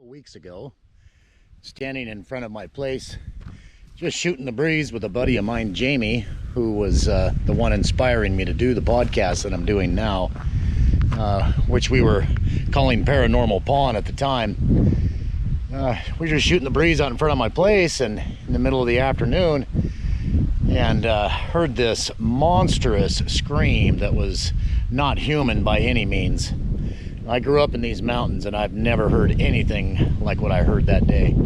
Weeks ago, standing in front of my place, just shooting the breeze with a buddy of mine, Jamie, who was the one inspiring me to do the podcast that I'm doing now, which we were calling Paranormal Pawn at the time. We were just shooting the breeze out in front of my place and in the middle of the afternoon, and heard this monstrous scream that was not human by any means. I grew up in these mountains and I've never heard anything like what I heard that day.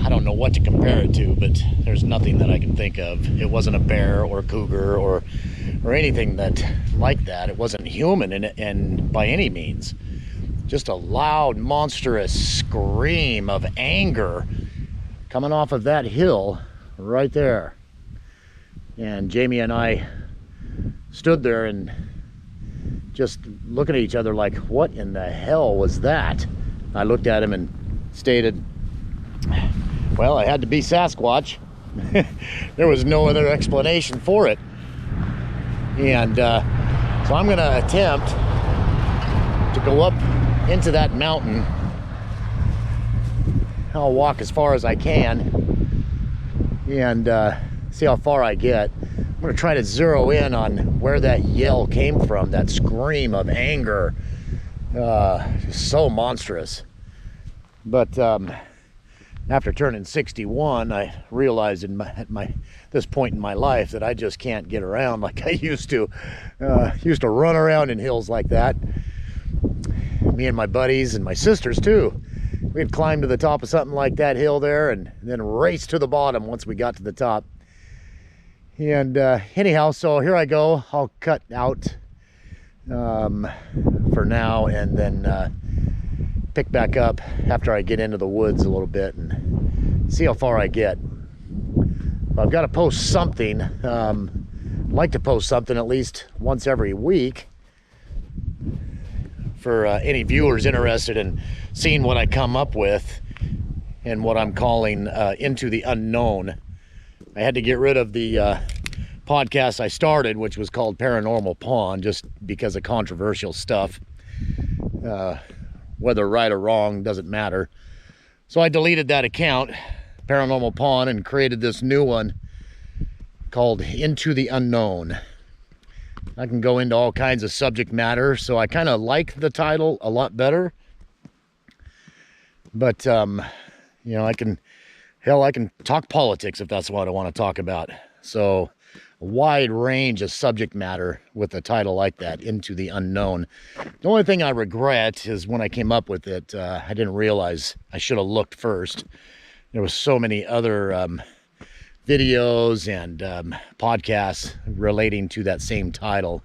I don't know what to compare it to, but there's nothing that I can think of. It wasn't a bear or a cougar or anything that like that. It wasn't human and by any means. Just a loud, monstrous scream of anger coming off of that hill right there. And Jamie and I stood there and just looking at each other like, what in the hell was that? I looked at him and stated, well, it had to be Sasquatch. There was no other explanation for it. And so I'm going to attempt to go up into that mountain. I'll walk as far as I can and see how far I get. I'm going to try to zero in on where that yell came from, that scream of anger. Just so monstrous. But after turning 61, I realized at this point in my life that I just can't get around like I used to. Used to run around in hills like that. Me and my buddies and my sisters too. We'd climb to the top of something like that hill there and then race to the bottom once we got to the top. And anyhow, so here I go. I'll cut out for now and then pick back up after I get into the woods a little bit and see how far I get. But I've got to post something. I'd like to post something at least once every week for any viewers interested in seeing what I come up with and what I'm calling Into the Unknown. I had to get rid of the podcast I started, which was called Paranormal Pawn, just because of controversial stuff. Whether right or wrong doesn't matter. So I deleted that account, Paranormal Pawn, and created this new one called Into the Unknown. I can go into all kinds of subject matter, so I kind of like the title a lot better. But, you know, I can talk politics if that's what I want to talk about. So a wide range of subject matter with a title like that, Into the Unknown. The only thing I regret is when I came up with it, I didn't realize I should have looked first. There was so many other videos and podcasts relating to that same title.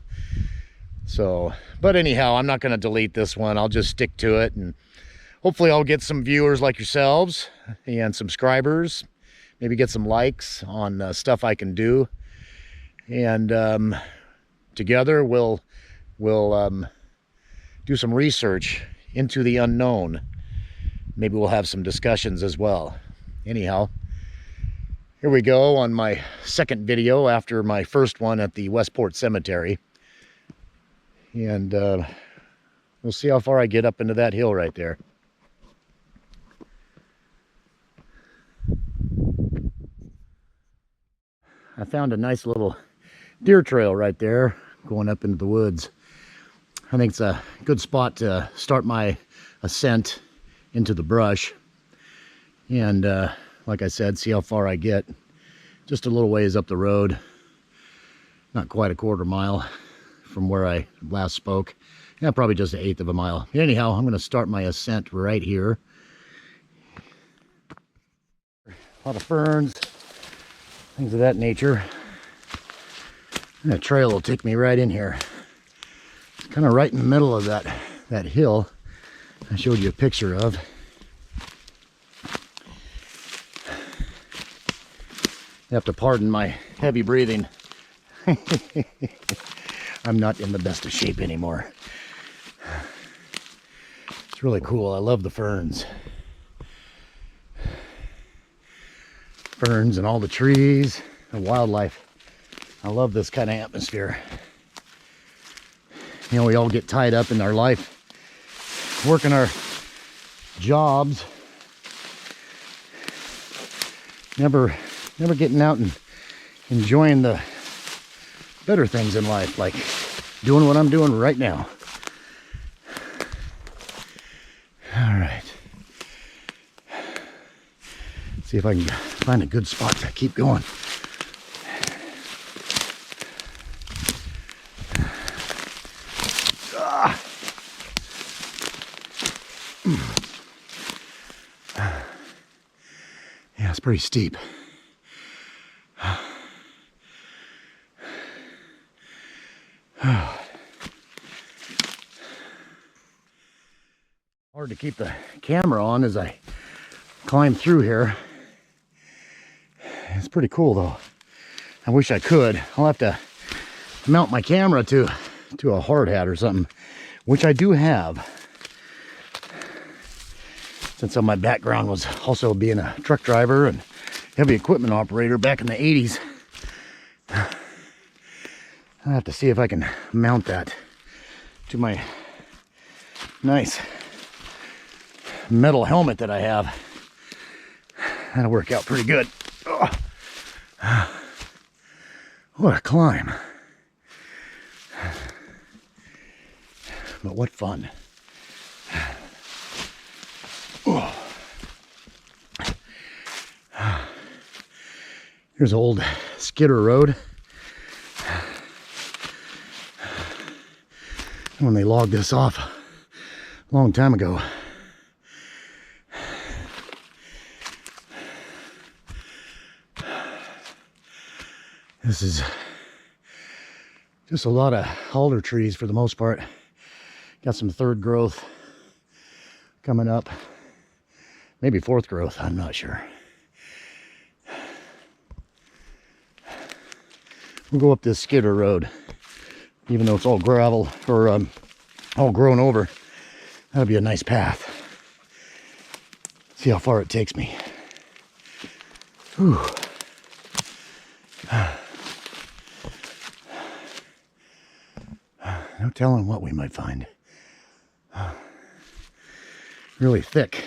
So, but anyhow, I'm not going to delete this one. I'll just stick to it, and hopefully I'll get some viewers like yourselves and subscribers, maybe get some likes on stuff I can do. And together we'll do some research into the unknown. Maybe we'll have some discussions as well. Anyhow, here we go on my second video after my first one at the Westport Cemetery. And we'll see how far I get up into that hill right there. I found a nice little deer trail right there going up into the woods. I think it's a good spot to start my ascent into the brush. And like I said, see how far I get. Just a little ways up the road. Not quite a quarter mile from where I last spoke. Yeah, probably just 1/8 of a mile. Anyhow, I'm going to start my ascent right here. A lot of ferns, things of that nature. And the trail will take me right in here. It's kind of right in the middle of that hill I showed you a picture of. You have to pardon my heavy breathing. I'm not in the best of shape anymore. It's really cool. I love the ferns. Ferns and all the trees and wildlife. I love this kind of atmosphere. You know, we all get tied up in our life, working our jobs, never getting out and enjoying the better things in life, like doing what I'm doing right now. All right. See if I can find a good spot to keep going. Yeah, it's pretty steep. Hard to keep the camera on as I climb through here. It's pretty cool though. I wish I could. I'll have to mount my camera to a hard hat or something, which I do have. Since my background was also being a truck driver and heavy equipment operator back in the 80s. I'll have to see if I can mount that to my nice metal helmet that I have. That'll work out pretty good. Oh. What a climb. But what fun. Oh. Here's old Skidder Road. When they logged this off a long time ago. This is just a lot of alder trees for the most part. Got some third growth coming up. Maybe fourth growth, I'm not sure. We'll go up this Skidder Road. Even though it's all gravel or all grown over, that'll be a nice path. See how far it takes me. Whew. No telling what we might find. Really thick.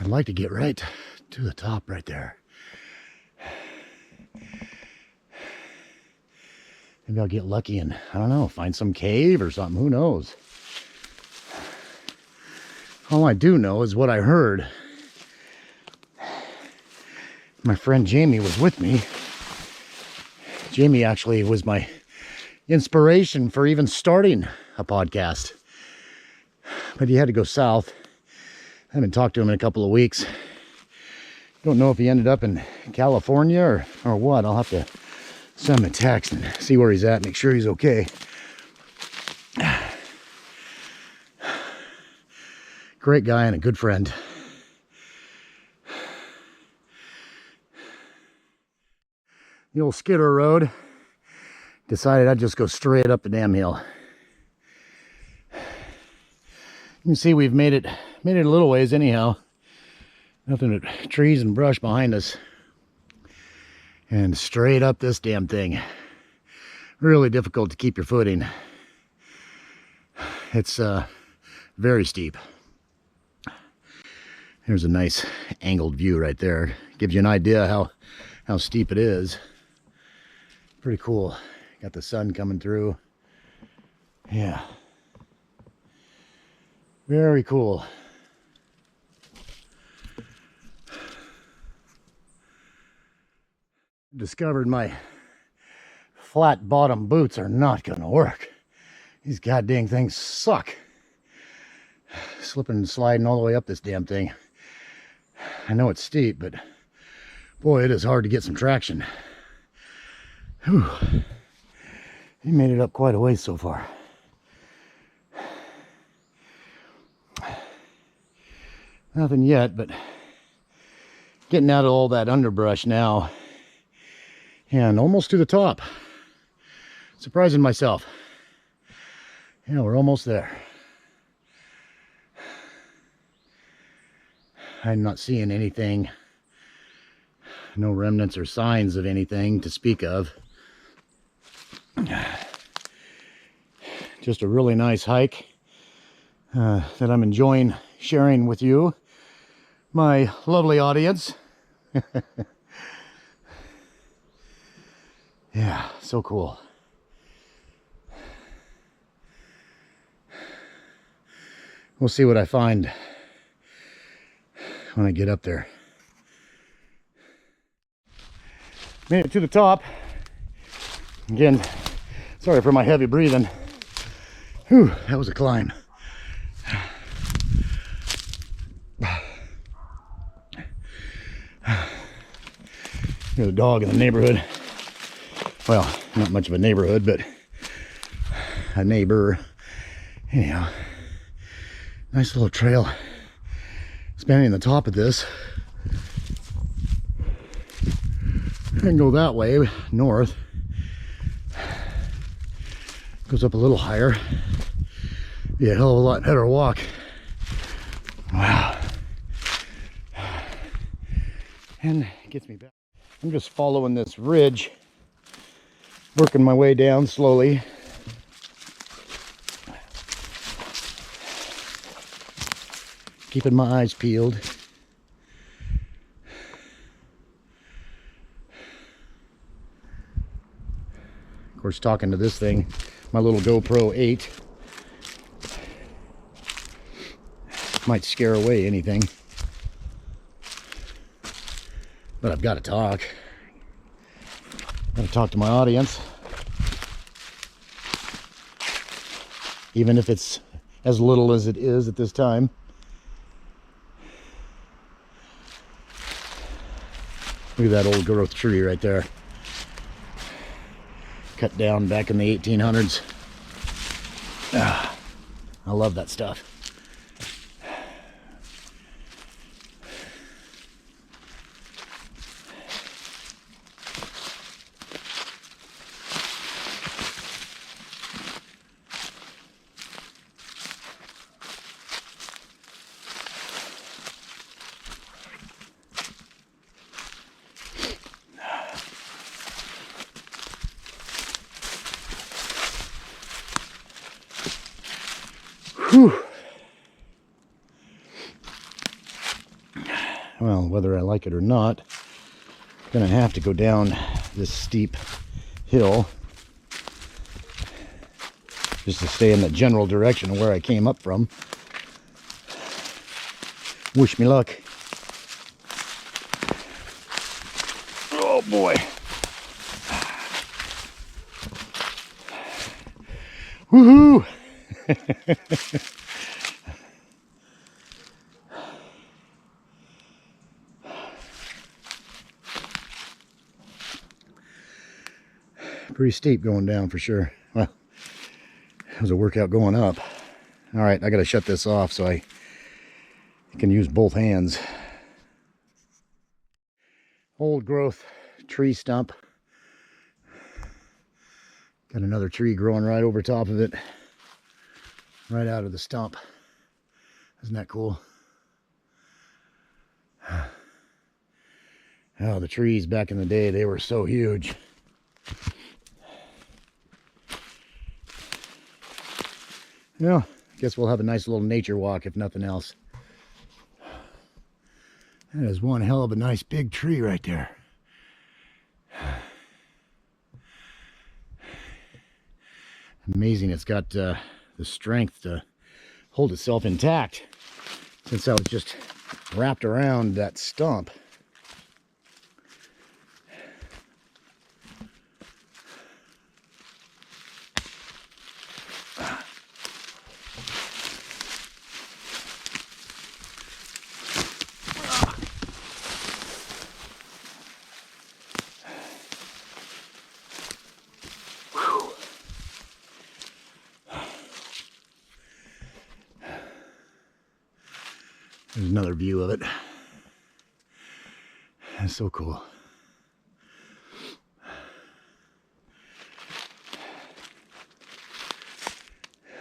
I'd like to get right to the top right there. Maybe I'll get lucky and, I don't know, find some cave or something. Who knows? All I do know is what I heard. My friend Jamie was with me. Jamie actually was my inspiration for even starting a podcast. But he had to go south. I haven't talked to him in a couple of weeks. Don't know if he ended up in California or what. I'll have to send him a text and see where he's at, make sure he's okay. Great guy and a good friend. The old Skidder Road. Decided I'd just go straight up the damn hill. You can see we've made it a little ways anyhow. Nothing but trees and brush behind us. And straight up this damn thing. Really difficult to keep your footing. It's very steep. There's a nice angled view right there. Gives you an idea how steep it is. Pretty cool. Got the sun coming through. Yeah. Very cool. Discovered my flat bottom boots are not gonna work. These goddamn things suck. Slipping and sliding all the way up this damn thing. I know it's steep, but boy, it is hard to get some traction. Whew. He made it up quite a ways so far. Nothing yet, but getting out of all that underbrush now. And almost to the top. Surprising myself. Yeah, we're almost there. I'm not seeing anything. No remnants or signs of anything to speak of. Just a really nice hike that I'm enjoying sharing with you, my lovely audience. Yeah, so cool. We'll see what I find when I get up there. Made it to the top. Again, sorry for my heavy breathing. Whew, that was a climb. There's a dog in the neighborhood. Well, not much of a neighborhood, but a neighbor. Anyhow, nice little trail spanning the top of this. I can go that way, north. Goes up a little higher. Be a hell of a lot better walk. Wow. And it gets me back. I'm just following this ridge, working my way down slowly. Keeping my eyes peeled. Of course, talking to this thing, my little GoPro 8 might scare away anything. But I've got to talk. Got to talk to my audience. Even if it's as little as it is at this time. Look at that old growth tree right there. Cut down back in the 1800s. Ah, I love that stuff. Whew. Well, whether I like it or not, I'm gonna have to go down this steep hill just to stay in the general direction of where I came up from. Wish me luck. Oh boy. Woohoo! Pretty steep going down for sure. Well, it was a workout going up. All right, I gotta shut this off so I can use both hands. Old growth tree stump. Got another tree growing right over top of it. Right out of the stump. Isn't that cool? Oh, the trees back in the day, they were so huge. Well, I guess we'll have a nice little nature walk if nothing else. That is one hell of a nice big tree right there. Amazing it's got the strength to hold itself intact since I was just wrapped around that stump. There's another view of it. That's so cool.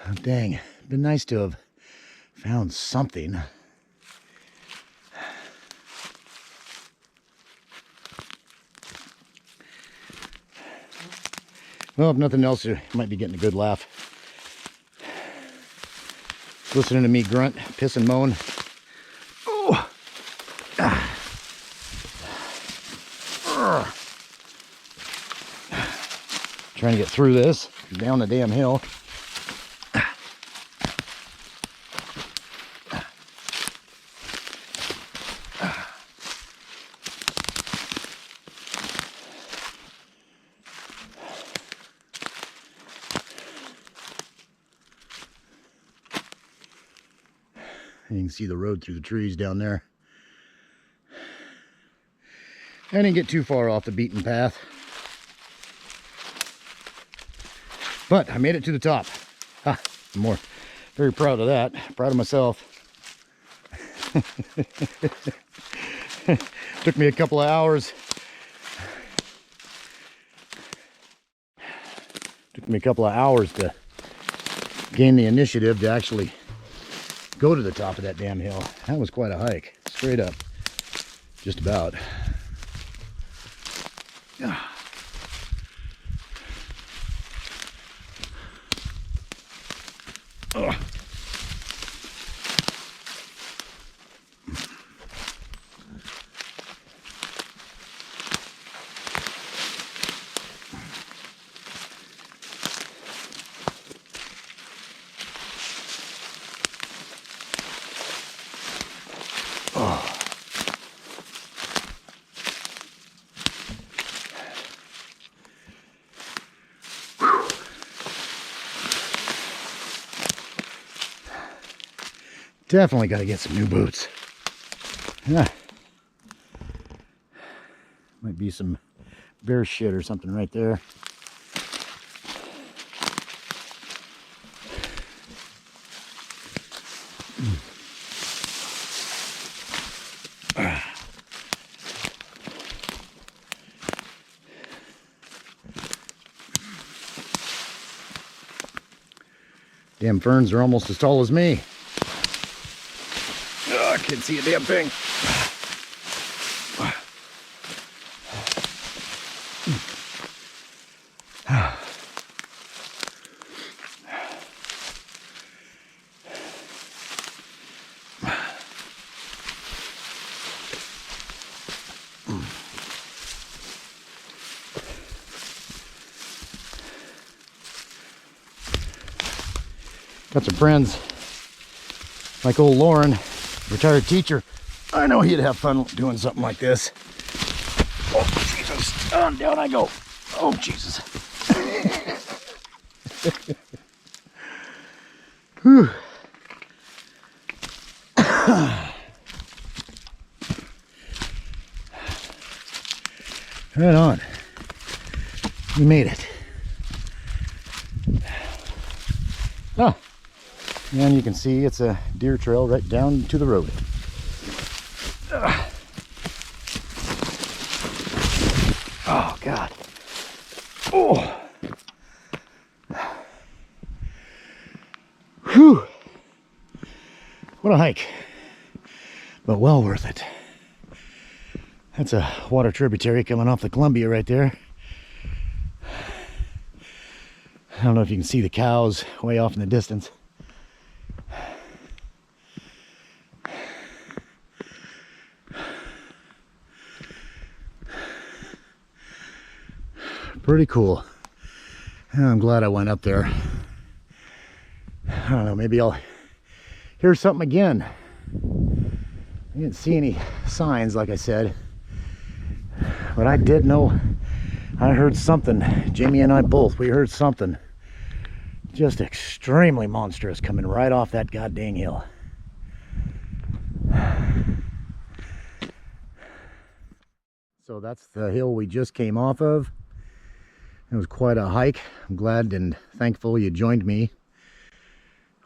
Oh, dang, it'd been nice to have found something. Well, if nothing else, you might be getting a good laugh. Listening to me grunt, piss and moan. Oh. Trying to get through this, down the damn hill. You can see the road through the trees down there. I didn't get too far off the beaten path, but I made it to the top. I'm very proud of that. Proud of myself. Took me a couple of hours. Took me a couple of hours to gain the initiative to actually go to the top of that damn hill. That was quite a hike, straight up, just about. Oh. Definitely got to get some new boots. Yeah. Might be some bear shit or something right there. Damn ferns are almost as tall as me. Oh, I can't see a damn thing. Got some friends like old Lauren, retired teacher. I know he'd have fun doing something like this. Oh, Jesus. Oh, down I go. Oh, Jesus. Whew. Right on. We made it. Oh. And you can see it's a deer trail right down to the road. Oh, God. Oh. Whew. What a hike. But well worth it. That's a water tributary coming off the Columbia right there. I don't know if you can see the cows way off in the distance. Pretty cool. I'm glad I went up there. I don't know, maybe I'll hear something again. I didn't see any signs, like I said, but I did know I heard something. Jamie and I both, we heard something just extremely monstrous coming right off that goddamn hill. So that's the hill we just came off of. It was quite a hike. I'm glad and thankful you joined me.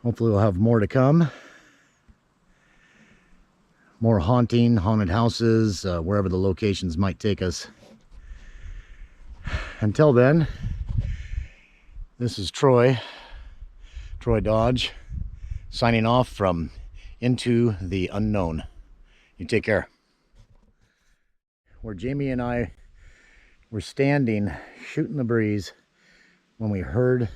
Hopefully we'll have more to come. More haunted houses, wherever the locations might take us. Until then, this is Troy Troy Dodge, signing off from Into the Unknown. You take care. Where Jamie and I were standing, shooting the breeze, when we heard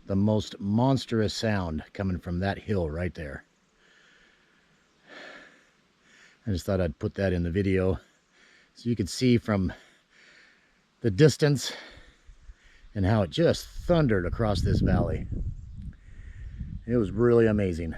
the most monstrous sound coming from that hill right there. I just thought I'd put that in the video so you could see from the distance and how it just thundered across this valley. It was really amazing.